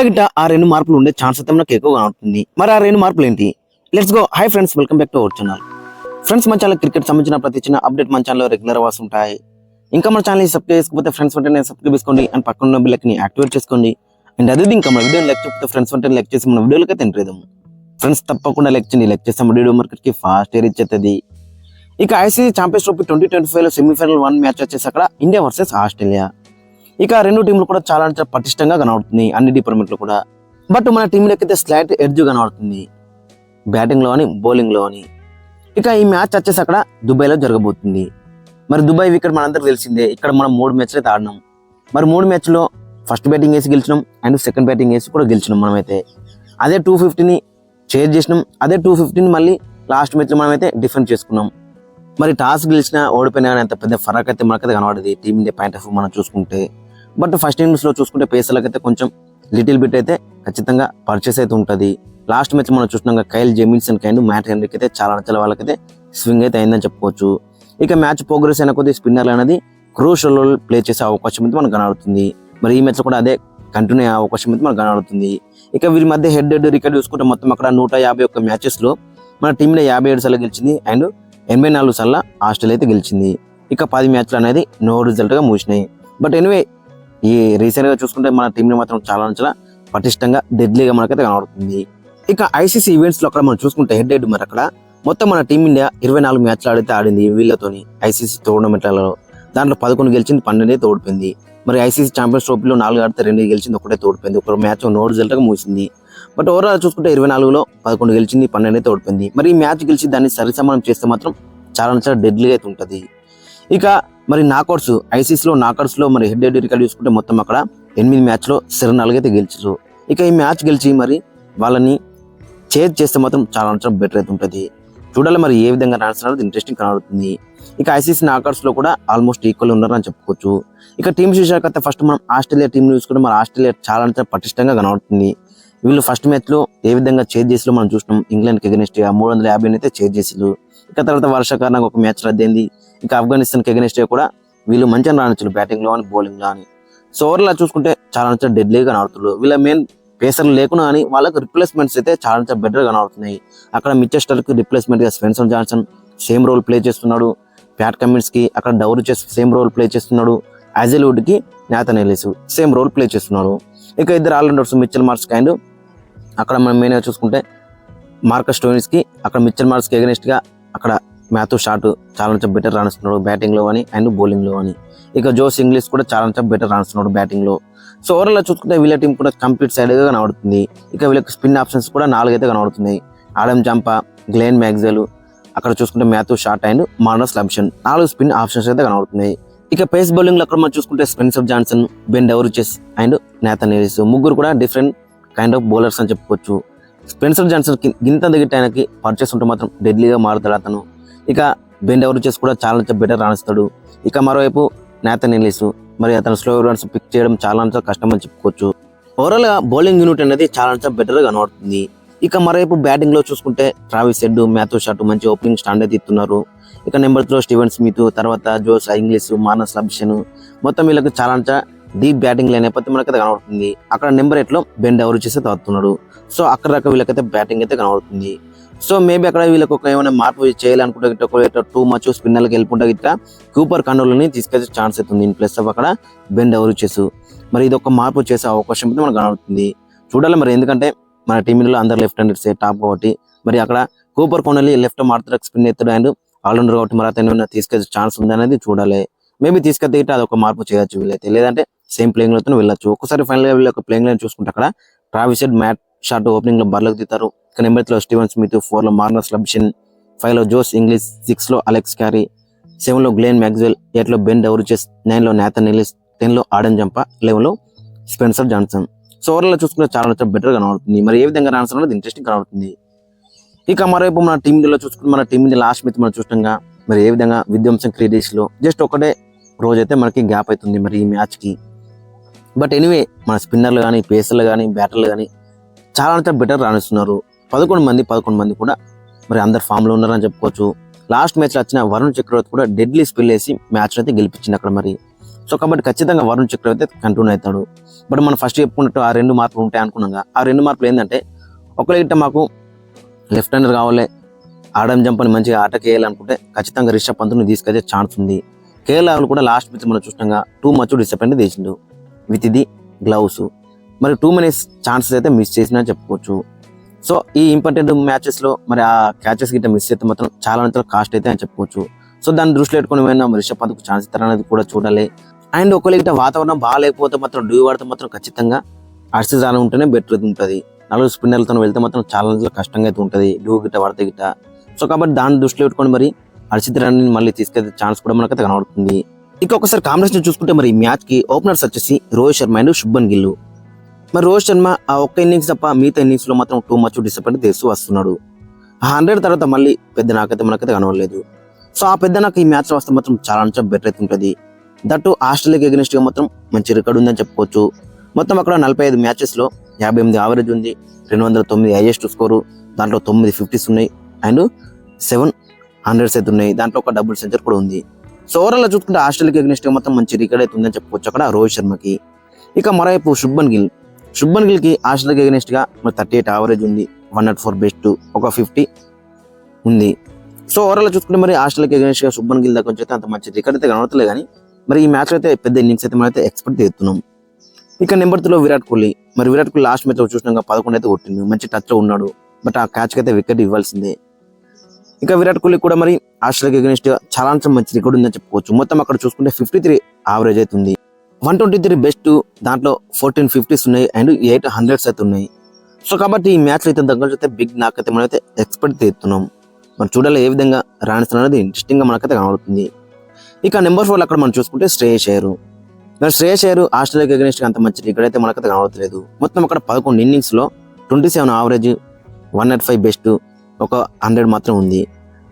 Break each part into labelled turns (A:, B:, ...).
A: గిట్ట ఆ రెండు మార్పులు ఉండే ఛాన్స్ అయితే మనకు ఎక్కువగా ఉంటుంది. మరి ఆ రెండు మార్పులు ఏంటి? Let's go. Hi friends, welcome back to our channel. Friends, మన ఛానల్ క్రికెట్ సంబంధించిన ప్రతి చిన్న అప్డేట్ మన ఛానల్లో రెగ్యులర్ వాస్ ఉంటాయి. ఇంకా మన ఛానల్ సబ్స్క్రైబ్ చేసుకోకపోతే ఫ్రెండ్స్ వెంటనే సబ్స్క్రైబ్ చేసుకోండి అండ్ పక్కన ఉన్న బెల్ ఐకాన్ యాక్టివేట్ చేసుకోండి. అండ్ అదే ఇంకా మన వీడియో లైక్ చేయకపోతే ఫ్రెండ్స్ వెంటనే లైక్ చేసి మన వీడియోలకి అయితే ఎంటర్ చేద్దాం. ఫ్రెండ్స్ తప్పకుండా లైక్ చేయండి. లైక్ చేస్తే మన వీడియో మార్కెట్కి ఫాస్ట్ రీచ్ అవుతుంది. ఇక ఐసీసీ ఛాంపియన్స్ ట్రోఫీ 2025లో సెమీఫైనల్ 1 మ్యాచ్ వచ్చేసి అక్కడ ఇండియా వర్సెస్ ఆస్ట్రేలియా. ఇక రెండు టీంలు కూడా చాలా పటిష్టంగా కనబడుతుంది అన్ని డిపార్ట్మెంట్లు కూడా. బట్ మన టీంలోకి అయితే స్లైట్ ఎడ్జ్ కనబడుతుంది బ్యాటింగ్ లో అని బౌలింగ్ లో అని. ఇక ఈ మ్యాచ్ వచ్చేసి అక్కడ దుబాయ్లో జరగబోతుంది. మరి దుబాయ్ వికెట్ మనందరికి తెలిసిందే. ఇక్కడ మనం 3 మ్యాచ్లు అయితే ఆడినాం. మరి 3 మ్యాచ్లో ఫస్ట్ బ్యాటింగ్ వేసి గెలిచినాం అండ్ సెకండ్ బ్యాటింగ్ వేసి కూడా గెలిచినాం. మనమైతే అదే 250ని చేజ్ చేసినాం. అదే 250ని మళ్ళీ లాస్ట్ మ్యాచ్లో మనమైతే డిఫెండ్ చేసుకున్నాం. మరి టాస్ గెలిచినా ఓడిపోయినా అంత పెద్ద ఫరక్ అయితే మనకైతే కనబడదు టీమిండియా పాయింట్ ఆఫ్ మనం చూసుకుంటే. బట్ ఫస్ట్ ఇన్నింగ్స్లో చూసుకుంటే పేసర్లకైతే కొంచెం లిటిల్ బిట్ అయితే ఖచ్చితంగా పర్చేస్ అయితే ఉంటుంది. లాస్ట్ మ్యాచ్ మనం చూసినాక కైల్ జెమిన్సన్ అండ్ మ్యాట్ హెన్రీకి అయితే చాలా వాళ్ళకైతే స్వింగ్ అయితే అయిందని చెప్పుకోవచ్చు. ఇక మ్యాచ్ ప్రోగ్రెస్ అయిన కొద్ది స్పిన్నర్లు అనేది క్రూషల్ రోల్ ప్లే చేసే అవకాశం అయితే మనకు కనబడుతుంది. మరి ఈ మ్యాచ్ కూడా అదే కంటిన్యూ అయ్యే అవకాశం అయితే మనకు కనబడుతుంది. ఇక వీరి మధ్య హెడ్ రికార్డ్ చూసుకుంటే మొత్తం అక్కడ 151 మ్యాచెస్లో మన టీంలో 57 సార్లు గెలిచింది అండ్ 84 సార్లు ఆస్ట్రేలియా అయితే గెలిచింది. ఇక 10 మ్యాచ్లు అనేది నో రిజల్ట్గా ముగిసినాయి. బట్ ఎనివే ఈ రీసెంట్గా చూసుకుంటే మన టీంని మాత్రం చాలా పటిష్టంగా డెడ్లీగా మనకైతే కనబడుతుంది. ఇక ఐసీసీ ఈవెంట్స్లో అక్కడ మనం చూసుకుంటే హెడ్ మరి అక్కడ మొత్తం మన టీమిండియా 24 మ్యాచ్లు ఆడింది వీళ్ళతోని ఐసీసీ టోర్నమెంట్లలో. దాంట్లో 11 గెలిచింది, 12 అయితే ఓడిపోయింది. మరి ఐసీసీ ఛాంపియన్స్ ట్రోఫీలో 4 ఆడితే 2 గెలిచింది, 1 ఓడిపోయింది. ఒక మ్యాచ్ నో రిజల్ట్గా ముగిసింది. బట్ ఓవరాల్ చూసుకుంటే 24లో 11 గెలిచింది, 12 అయితే ఓడిపోయింది. మరి ఈ మ్యాచ్ గెలిచి దాన్ని సరిసమానం చేస్తే మాత్రం చాలా డెడ్లీగా అయితే ఉంటుంది. ఇక మరి నాకౌట్స్ ఐసీసీలో నాకౌట్స్లో మరి హెడ్ రికార్డ్ చూసుకుంటే మొత్తం అక్కడ 8 మ్యాచ్లో 4 అయితే గెలిచారు. ఇక ఈ మ్యాచ్ గెలిచి మరి వాళ్ళని చేజ్ చేస్తే మాత్రం చాలా బెటర్ అయితే ఉంటుంది. చూడాలి మరి ఏ విధంగా రాణిస్తున్నారు, ఇంట్రెస్టింగ్ కనబడుతుంది. ఇక ఐసీసీ నాకౌట్స్లో కూడా ఆల్మోస్ట్ ఈక్వల్ ఉన్నారని చెప్పుకోవచ్చు. ఇక టీమ్స్ చూసాక ఫస్ట్ మనం ఆస్ట్రేలియా టీం చూసుకుంటే మరి ఆస్ట్రేలియా చాలా పటిష్టంగా కనబడుతుంది. వీళ్ళు ఫస్ట్ మ్యాచ్లో ఏ విధంగా చేజ్ చేసిలో మనం చూసినాం. ఇంగ్లాండ్కి ఎగనెస్ట్గా 350 అయితే చేజ్ చేసిరు. ఇక తర్వాత వర్షాకారణంగా ఒక మ్యాచ్ రద్దయింది. ఇక ఆఫ్ఘనిస్తాన్కి ఎగనెస్ట్గా కూడా వీళ్ళు మంచిగా రాణించారు బ్యాటింగ్లో అని బౌలింగ్లో అని. సో ఓవర్లా చూసుకుంటే చాలా డెడ్లీగా కనబడుతున్నారు. వీళ్ళ మెయిన్ పేసర్లు లేకున్నా కానీ వాళ్ళకు రిప్లేస్మెంట్స్ అయితే చాలా బెటర్గా కనబడుతున్నాయి. అక్కడ మిచెస్టర్కి రిప్లేస్మెంట్గా Spencer Johnson same role play చేస్తున్నాడు. ప్యాట్ కమిన్స్కి అక్కడ డౌరిచెస్ సేమ్ రోల్ ప్లే చేస్తున్నాడు. యాజెల్వుడ్కి Nathan Ellis same role play చేస్తున్నాడు. ఇక ఇద్దరు ఆల్రౌండర్స్ మిచెల్ మార్క్స్ అండ్ అక్కడ మనం మెయిన్గా చూసుకుంటే మార్కస్ స్టోయినిస్కి అక్కడ మిచెల్ మార్క్స్కి ఎగనెస్ట్గా అక్కడ మ్యాథ్యూ షాట్ చాలా బెటర్ రాణిస్తున్నాడు బ్యాటింగ్లో అని అండ్ బౌలింగ్లో అని. ఇక జోస్ ఇంగ్లీష్ కూడా చాలా బెటర్ రాణిస్తున్నాడు బ్యాటింగ్లో. సో ఓవరాల్ చూసుకుంటే వీళ్ళ టీం కూడా కంప్లీట్ సైడ్గా కనబడుతుంది. ఇక వీళ్ళకి స్పిన్ ఆప్షన్స్ కూడా 4 అయితే కనబడుతున్నాయి. ఆడమ్ జంపా, గ్లెన్ మ్యాక్స్వెల్, అక్కడ చూసుకుంటే Matthew Short and Marnus Labuschagne 4 spin options అయితే కనబడుతున్నాయి. ఇక పేస్ బౌలింగ్ లో అక్కడ మనం చూసుకుంటే Spencer Johnson, Ben Dwarshuis and Nathan Ellis ముగ్గురు కూడా డిఫరెంట్ కైండ్ ఆఫ్ బౌలర్స్ అని చెప్పుకోవచ్చు. స్పెన్సర్ జాన్సన్ గింత దగ్గర ఆయనకి పర్చేస్ ఉంటే మాత్రం డెడ్లీగా మారుతాడు అతను. ఇక బెన్ డౌరిచెస్ కూడా చాలా బెటర్ రాణిస్తాడు. ఇక మరోవైపు నాథన్ ఎలిస్ మరి అతను స్లో రన్స్ పిక్ చేయడం చాలా కష్టం అని చెప్పుకోవచ్చు. ఓవరాల్ గా బౌలింగ్ యూనిట్ అనేది చాలా బెటర్ గా కనబడుతుంది. ఇక మరోవైపు బ్యాటింగ్ లో చూసుకుంటే ట్రావిస్ హెడ్, మ్యాథ్యూ షాట్ మంచి ఓపెనింగ్ స్టాండ్ అయితే ఇస్తున్నారు. ఇక నెంబర్ 3 స్టీవెన్ స్మిత్, తర్వాత జోస్ ఇంగ్లీష్, మార్నస్ లాబ్సన్ మొత్తం వీళ్ళకి చాలా డీప్ బ్యాటింగ్ లేకపోతే మనకైతే కనబడుతుంది. అక్కడ నెంబర్ 8లో బెన్ డౌరిచెస్ అయితే వస్తున్నాడు. సో అక్కడ దాకా వీళ్ళకైతే బ్యాటింగ్ అయితే కనబడుతుంది. సో మేబీ అక్కడ వీళ్ళకి ఒక ఏమైనా మార్పు చేయాలనుకుంటే గిట్ట టూ మచ్ స్పిన్నర్లకు వెళ్ళిపోతే గిట్ట కూపర్ కంట్రోల్ని తీసుకొచ్చే ఛాన్స్ అవుతుంది. ప్లస్ అక్కడ బెన్ డౌరిచెస్ మరి ఇది ఒక మార్పు చేసే అవకాశం అయితే మనకు కనబడుతుంది. చూడాలి మరి, ఎందుకంటే మన టీంలో అందరు లెఫ్ట్ హ్యాండర్స్ టాప్ కాబట్టి మరి అక్కడ కూపర్ కొనలి లెఫ్ట్ మార్తరకు స్పిన్ ఎత్తాడు అండ్ ఆల్రౌండర్ కాబట్టి మరి అతను తీసుకొచ్చే ఛాన్స్ ఉంది అనేది చూడాలి. మేబీ తీసుకెళ్తే గిట్ట అదొక మార్పు చేయొచ్చు వీళ్ళైతే, లేదంటే సేమ్ ప్లేయింగ్ లతో వెళ్ళొచ్చు. ఒక్కసారి ఫైనల్ గా వీళ్ళ ప్లేయింగ్ లైన్ చూసుకుంటే అక్కడ Travis Head, Matt Short opening లో బర్లకు దిగుతారు. ఇక నెంబర్ 3లో స్టీవెన్ స్మిత్, 4లో మార్నస్ లాబ్సన్, 5లో జోస్ ఇంగ్లీష్, 6లో అలెక్స్ క్యారీ, 7లో గ్లెన్ మ్యాక్స్వెల్, 8లో బెన్ డౌరిచెస్, 9లో నాథన్ ఎలిస్, 10లో ఆడమ్ జంపా, 11లో స్పెన్సర్ జాన్సన్. సో ఓవర్లో చూసుకుంటే చాలా బెటర్ కనబడుతుంది. మరి ఏ విధంగా రాన్స్ అనేది ఇంట్రెస్టింగ్ కనబడుతుంది. ఇక మరోవైపు మన టీంలో చూసుకుంటే మన టీం లాస్ట్ మ్యాచ్ మనం చూసినాగా మరి ఏ విధంగా విధ్వంసం క్రీడేస్లో జస్ట్ ఒకటే రోజైతే మనకి గ్యాప్ అవుతుంది మరి ఈ మ్యాచ్కి. బట్ ఎనీవే మన స్పిన్నర్లు కానీ పేసర్లు కానీ బ్యాటర్లు కానీ చాలా బెటర్ రాణిస్తున్నారు. 11 మంది కూడా మరి అందరు ఫామ్లో ఉన్నారని చెప్పుకోవచ్చు. లాస్ట్ మ్యాచ్లో వచ్చిన వరుణ్ చక్రవర్తి కూడా డెడ్లీ స్పిల్ వేసి మ్యాచ్ అయితే గెలిపించింది అక్కడ మరి. సో కాబట్టి ఖచ్చితంగా వరుణ్ చక్రవర్తి కంటిన్యూ అవుతాడు. బట్ మనం ఫస్ట్ చెప్పుకున్నట్టు ఆ 2 మార్పులు ఉంటాయి అనుకున్నాగా, ఆ 2 మార్పులు ఏంటంటే ఒకవేళ మాకు లెఫ్ట్ హ్యాండర్ కావాలి, ఆడమ్ జంప్ అని మంచిగా ఆటకి వేయాలనుకుంటే ఖచ్చితంగా రిషబ్ పంత్ని తీసుకొచ్చే ఛాన్స్ ఉంది. కేఎల్ రాహుల్ కూడా లాస్ట్ మ్యాచ్ మనం చూసినాగా టూ మచ్ డిసప్పాయింట్ చేసిండు విత్ ది గ్లౌస్. మరి టూ మెనీ ఛాన్సెస్ అయితే మిస్ చేసినా చెప్పుకోవచ్చు. సో ఈ ఇంపార్టెంట్ మ్యాచెస్లో మరి ఆ క్యాచెస్ గిట్ట మిస్ అయితే మాత్రం చాలా కాస్ట్ అయితే అని చెప్పుకోవచ్చు. సో దాన్ని దృష్టిలో పెట్టుకుని ఏమైనా రిషబ్ పంత్కు ఛాన్స్ ఇస్తారనేది కూడా చూడాలి. అండ్ ఒకవేళ గిట్ట వాతావరణం బాగాలేకపోతే మాత్రం డ్యూ వాడితే మాత్రం ఖచ్చితంగా హర్షిత్ రాణా ఉంటేనే బెటర్ అయితే ఉంటుంది. 4 స్పిన్నర్లతో వెళ్తే మాత్రం చాలా కష్టంగా అయితే ఉంటుంది డ్యూ గిట్ట పడితే గిట్ట. సో కాబట్టి దాన్ని దృష్టిలో పెట్టుకొని మరి హర్షిత్ రాణాని మళ్ళీ తీసుకెళ్తే ఛాన్స్ కూడా మనకైతే కనబడుతుంది. ఇక ఒకసారి కాంబినేషన్ చూసుకుంటే మరి ఈ మ్యాచ్ కి ఓపెనర్స్ వచ్చేసి రోహిత్ శర్మ అండ్ శుభ్మన్ గిల్. మరి రోహిత్ శర్మ ఆ ఒక్క ఇన్నింగ్స్ తప్ప మిగతా ఇన్నింగ్స్ లో మాత్రం టూ మచ్ డిసప్పాయింట్ చేస్తూ వస్తున్నాడు. ఆ 100 తర్వాత మళ్ళీ పెద్ద నాకైతే మనకైతే కనబడలేదు. సో ఆ పెద్ద నాకు ఈ మ్యాచ్ వస్తే మాత్రం చాలా బెటర్ అయితే ఉంటుంది. దట్టు ఆస్ట్రేలియాకి ఎగెనిస్ట్ గా మాత్రం మంచి రికార్డు ఉందని చెప్పుకోవచ్చు. మొత్తం అక్కడ 45 మ్యాచెస్ లో 58 యావరేజ్ ఉంది, 209 హైయెస్ట్ స్కోరు, దాంట్లో 9 50s ఉన్నాయి అండ్ 7 100s అయితే ఉన్నాయి. దాంట్లో ఒక డబుల్ సెంచరీ కూడా ఉంది. సో ఓవరాల్ చూసుకుంటే ఆస్ట్రేలియాకి ఎగెనిస్ట్ గా మొత్తం మంచి రికార్డ్ అయితే ఉందని చెప్పుకోవచ్చు అక్కడ రోహిత్ శర్మకి. ఇక మరోవైపు శుభ్మన్ గిల్ కి ఆస్ట్రేలియాకి ఎగెనిస్ట్ గా 38 యావరేజ్ ఉంది, 104 బెస్ట్, ఒక 50 ఉంది. సో ఓవరాల్ చూసుకుంటే మరి ఆస్ట్రేలియాకి ఎగెనిస్ట్ గా శుభ్మన్ గిల్ దగ్గర అయితే అంత మంచి రికార్డ్ అయితే కనబడతలే కానీ మరి ఈ మ్యాచ్ అయితే పెద్ద ఇన్నింగ్స్ అయితే మనం అయితే ఎక్స్పెక్ట్ చేస్తున్నాం. ఇక number 3 Virat Kohli last match లో చూసినాక 11 అయితే కొట్టింది, మంచి టచ్ లో ఉన్నాడు. బట్ ఆ క్యాచ్ కి అయితే వికెట్ ఇవ్వాల్సిందే. ఇక విరాట్ కోహ్లీ కూడా మరి ఆస్ట్రేలియాకి ఎగెనిస్ట్ గా చాలా మంచి రికార్డ్ ఉందని చెప్పుకోవచ్చు. మొత్తం అక్కడ చూసుకుంటే 53 యావరేజ్ అయితే ఉంది, 123 బెస్ట్, దాంట్లో 14 50s ఉన్నాయి అండ్ 8 100s అయితే ఉన్నాయి. సో కాబట్టి ఈ మ్యాచ్ అయితే దగ్గర అయితే బిగ్ నాక్ అయితే మనం అయితే ఎక్స్పెక్ట్ చేస్తున్నాం. మనం చూడాలి ఏ విధంగా రాణిస్తున్నారు అనేది ఇంట్రెస్టింగ్ గా మనకైతే కనబడుతుంది. ఇక నెంబర్ 4 అక్కడ మనం చూసుకుంటే శ్రేయస్ అయ్యర్ ఆస్ట్రేలియాకి ఎగెనిస్ట్ గా అంత మంచి రికార్డ్ అయితే మనకైతే కనబడలేదు. మొత్తం అక్కడ 11 ఇన్నింగ్స్ లో 27 యావరేజ్, 105 బెస్ట్, ఒక 100 మాత్రం ఉంది.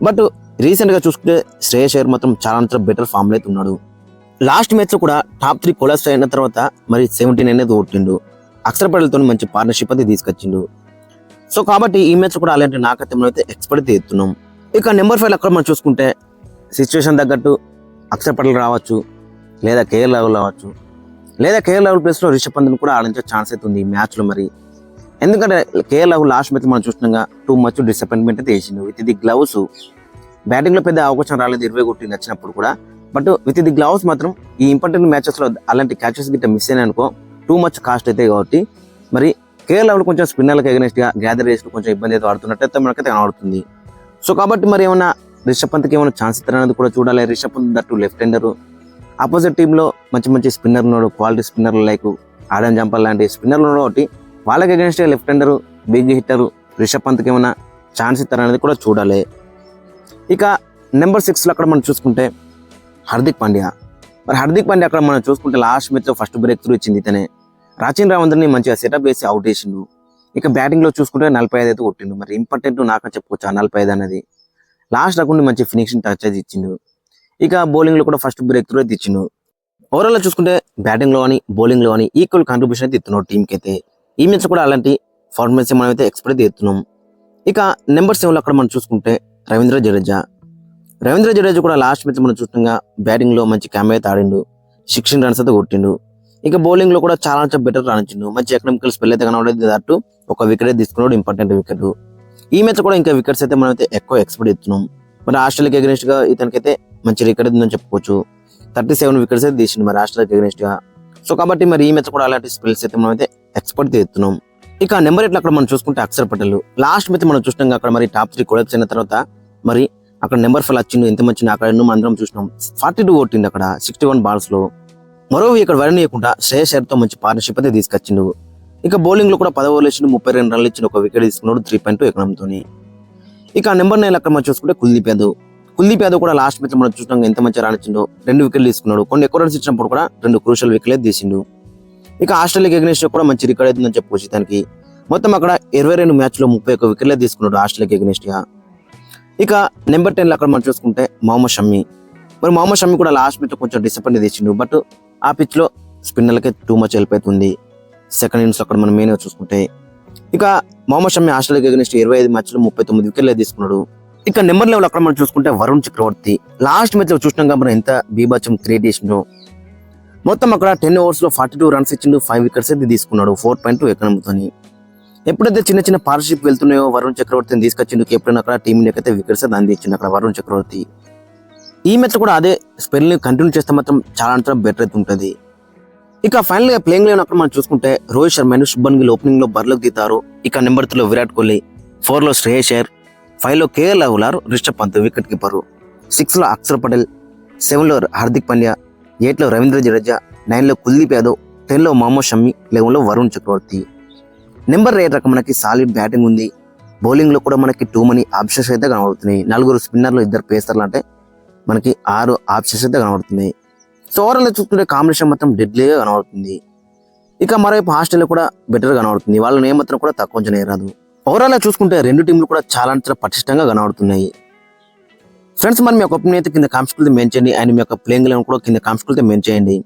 A: బట్ రీసెంట్ గా చూసుకుంటే శ్రేయస్ అయ్యర్ మాత్రం చాలా బెటర్ ఫామ్ లో అయితే ఉన్నాడు. లాస్ట్ మ్యాచ్ లో కూడా టాప్ 3 క్వాలిఫై అయిన తర్వాత మరి 17 అనేది కొట్టిండు. అక్షర్ పటేల్ తో మంచి పార్ట్నర్షిప్ అయితే తీసుకొచ్చిండు. సో కాబట్టి ఈ మ్యాచ్ కూడా అలాంటి నాకైతే మనం అయితే ఎక్స్పెక్ట్ చేస్తున్నాం. ఇక నెంబర్ 5 అక్కడ మనం చూసుకుంటే సిచ్యువేషన్ తగ్గట్టు అక్షర్ పటేల్ రావచ్చు, లేదా కేఎల్ రాహుల్ రావచ్చు, లేదా కేఎల్ రాహుల్ ప్లేస్ లో రిషబ్ పంత్ని కూడా ఆడించే ఛాన్స్ అయితే ఉంది ఈ మ్యాచ్ లో. మరి ఎందుకంటే కేఎల్ రాహుల్ లాస్ట్ మ్యాచ్ మనం చూసినాగా టూ మచ్ డిసప్పాయింట్మెంట్ అయితే వేసిండు విత్ ది గ్లౌస్. బ్యాటింగ్ లో పెద్ద అవకాశం రాలేదు 20 కొట్టింది వచ్చినప్పుడు కూడా. బట్ విత్ ది గ్లౌస్ మాత్రం ఈ ఇంపార్టెంట్ మ్యాచెస్ లో అలాంటి క్యాచెస్ గిట్ట మిస్ అయినా అనుకో టూ మచ్ కాస్ట్ అయితే కాబట్టి మరి కేఎల్ రాహుల్ కొంచెం స్పిన్నర్లకు ఎగెనిస్ట్ గా గ్యాదర్ చేసి కొంచెం ఇబ్బంది అయితే ఆడుతున్నట్టయితే మనకైతే కనబడుతుంది. సో కాబట్టి మరి ఏమైనా రిషబ్ పంత్కి ఏమైనా ఛాన్స్ ఇస్తారనేది కూడా చూడాలి. Rishabh Pant that left hander, opposite టీంలో మంచి స్పిన్నర్ ఉన్నాడు, క్వాలిటీ స్పిన్నర్లు లైక్ ఆడమ్ జంపర్ లాంటి స్పిన్నర్లు ఉన్నాడు. ఒకటి వాళ్ళకి against left hander big hitter Rishabh పంత్కి ఏమైనా ఛాన్స్ ఇస్తారనేది కూడా చూడాలి. ఇక నెంబర్ 6 లో అక్కడ మనం చూసుకుంటే హార్దిక్ పాండ్యా అక్కడ మనం చూసుకుంటే లాస్ట్ మ్యాచ్ లో ఫస్ట్ బ్రేక్ త్రూ ఇచ్చింది ఇతనే. రాచిన్ రావందర్ని మంచిగా సెటప్ వేసి అవుట్ చేసిండు. ఇక బ్యాటింగ్ లో చూసుకుంటే 45 అయితే కొట్టిండు. మరి ఇంపార్టెంట్ నాకు చెప్పుకోవచ్చు ఆ 45 అనేది. లాస్ట్ రాకుండా మంచి ఫినిషింగ్ టచ్ అయితే ఇచ్చిండు. ఇక బౌలింగ్ లో కూడా ఫస్ట్ బ్రేక్ త్రూ అయితే ఇచ్చిండు. ఓవరాల్ గా చూసుకుంటే బ్యాటింగ్ లో కానీ బౌలింగ్ లో కానీ ఈక్వల్ కాంట్రిబ్యూషన్ అయితే ఇస్తున్నాడు టీమ్ కి అయితే. ఈ మ్యాచ్ కూడా అలాంటి పర్ఫార్మెన్స్ మనం అయితే ఎక్స్పెక్ట్ చేస్తున్నాం. ఇక నెంబర్ 7 లో అక్కడ మనం చూసుకుంటే రవీంద్ర జడేజా కూడా లాస్ట్ మ్యాచ్ మనం చూస్తుండగా బ్యాటింగ్ లో మంచి క్యామ్ అయితే ఆడిండు, 16 రన్స్ అయితే కొట్టిండు. ఇక బౌలింగ్ లో కూడా చాలా బెటర్ రాణించిండు, మంచి ఎకనామికల్ స్పెల్ అయితే కనబడేది. దాటు ఒక వికెట్ తీసుకున్నాడు, ఇంపార్టెంట్ వికెట్. ఈ మ్యాచ్ కూడా ఇంకా వికెట్స్ అయితే మనం అయితే ఎక్కువ ఎక్స్పెక్ట్ చేస్తున్నాం. మరి ఆస్ట్రేలియాకి ఎగెనిస్ట్ గా ఇతనికైతే మంచి రికార్డ్ ఉందని చెప్పుకోవచ్చు. 37 వికెట్స్ అయితే తీసిండు మరి ఆస్ట్రేలియాకి ఎగెనిస్ట్ గా. సో కాబట్టి మరి ఈ మ్యాచ్ కూడా అలాంటి స్పెల్స్ అయితే మనం అయితే ఎక్స్పెక్ట్ చేస్తున్నాం. ఇక నెంబర్ 8 అక్కడ మనం చూసుకుంటే అక్షర్ పటేల్ లాస్ట్ మ్యాచ్ మనం చూసినాం అక్కడ మరి టాప్ 3 క్వాలిఫై అయిన తర్వాత మరి అక్కడ నెంబర్ 5 వచ్చిండు. ఎంత మంచి అక్కడ ఎన్నో అందరం చూసినాం, 42 కొట్టిండు అక్కడ 61 బాల్స్ లో. మరో ఇక్కడ వరణీయకుండా శ్రేయస్ అయ్యర్ తో మంచి పార్ట్నర్షిప్ అయితే తీసుకొచ్చిండు. ఇక బౌలింగ్ లో కూడా 10 ఓవర్లు ఇచ్చిండు, 32 రన్లు ఇచ్చిండు, ఒక వికెట్ తీసుకున్నాడు 3.2 ఎకనంతో. ఇక నెంబర్ 9 అక్కడ మనం చూసుకుంటే కుల్దీప్ యాదవ్ కూడా లాస్ట్ మ్యాచ్ మనం చూసినాం ఎంత మంచి రాణించిండు, 2 వికెట్లు తీసుకున్నాడు. కొన్ని ఎక్కువ రన్స్ ఇచ్చినప్పుడు కూడా 2 క్రూషియల్ వికెట్లు తీసిండు. ఇక ఆస్ట్రేలియాకి ఎగెనిస్ట్ కూడా మంచి రికార్డ్ అవుతుందని చెప్పుకోవచ్చు దానికి. మొత్తం అక్కడ 22 మ్యాచ్ లో 31 వికెట్లే తీసుకున్నాడు ఆస్ట్రేలియాకి ఎగెనిస్ట్ గా. ఇక నెంబర్ 10 లో అక్కడ మనం చూసుకుంటే మొహమ్మద్ షమి కూడా లాస్ట్ మ్యాచ్ కొంచెం డిసప్పాయింట్ తెచ్చిండు. బట్ ఆ పిచ్ లో స్పిన్నర్లకే టూ మచ్ హెల్ప్ అవుతుంది. సెకండ్ ఇన్నింగ్స్ అక్కడ మనం మెయిన్ గా చూసుకుంటే ఇక మొహమ్మద్ షమి ఆస్ట్రేలియాకి ఎగెనిస్ట్ 25 మ్యాచ్ లో 39 వికెట్లే తీసుకున్నాడు. ఇక నెంబర్ 11 అక్కడ మనం చూసుకుంటే వరుణ్ చక్రవర్తి లాస్ట్ మ్యాచ్ లో చూసినాం మనం ఎంత బీభత్సం క్రియేట్ చేసిండో. మొత్తం అక్కడ 10 overs లో 42 రన్స్ ఇచ్చిండు, 5 వికెట్స్ అయితే తీసుకున్నాడు 4.2 ఎకరంతోని. ఎప్పుడైతే చిన్న చిన్న పార్ట్నర్షిప్ వెళ్తున్నాయో వరుణ్ చక్రవర్తిని తీసుకొచ్చిండు కెప్టెన్. అక్కడ టీంలోకి అయితే వికెట్స్ అయితే అందించిండు అక్కడ వరుణ్ చక్రవర్తి. ఈ మ్యాచ్ కూడా అదే స్పెల్ ని కంటిన్యూ చేస్తే మాత్రం చాలా బెటర్ అయితే ఉంటుంది. ఇక ఫైనల్ గా ప్లేయింగ్ లెవెన్ అక్కడ మనం చూసుకుంటే రోహిత్ శర్మ, శుభన్ గిల్ ఓపెనింగ్ లో బరిలోకి దిగుతారు. ఇక నెంబర్ 3 లో విరాట్ కోహ్లీ, 4 లో శ్రేయస్ అయ్యర్, 5 లో KL Rahul, Rishabh Pant wicket keeper, 6 లో అక్షర్ పటేల్, 7 లో హార్దిక్ పాండ్యా, 8 లో రవీంద్ర జడేజా, 9 లో కుల్దీప్ యాదవ్, 10 లో మహమ్మద్ షమి, 11 లో వరుణ్ చక్రవర్తి. నెంబర్ 8 రకం మనకి సాలిడ్ బ్యాటింగ్ ఉంది. బౌలింగ్ లో కూడా మనకి 2 మనీ ఆప్షన్స్ అయితే కనబడుతున్నాయి. 4 స్పిన్నర్లు, 2 పేసర్లు, అంటే మనకి 6 ఆప్షన్స్ అయితే కనబడుతున్నాయి. సో ఓవరాల్ చూసుకుంటే కాంబినేషన్ మాత్రం డెడ్లీగా కనబడుతుంది. ఇక మరోవైపు ఆస్ట్రేలియా కూడా బెటర్ కనబడుతుంది. వాళ్ళని ఏమాత్రం కూడా తక్కువ అంచనా వేయరాదు. ఓవరాల్ చూసుకుంటే రెండు టీంలు కూడా చాలా పటిష్టంగా కనబడుతున్నాయి. ఫ్రెండ్స్ మరి మీ యొక్క ఒపీనియన్ అయితే కింద కామెంట్స్ మెన్షన్ చేయండి. అండ్ మీ యొక్క ప్లేయింగ్ లెవెన్ కూడా కింద కామెంట్స్ మెన్షన్ చేయండి.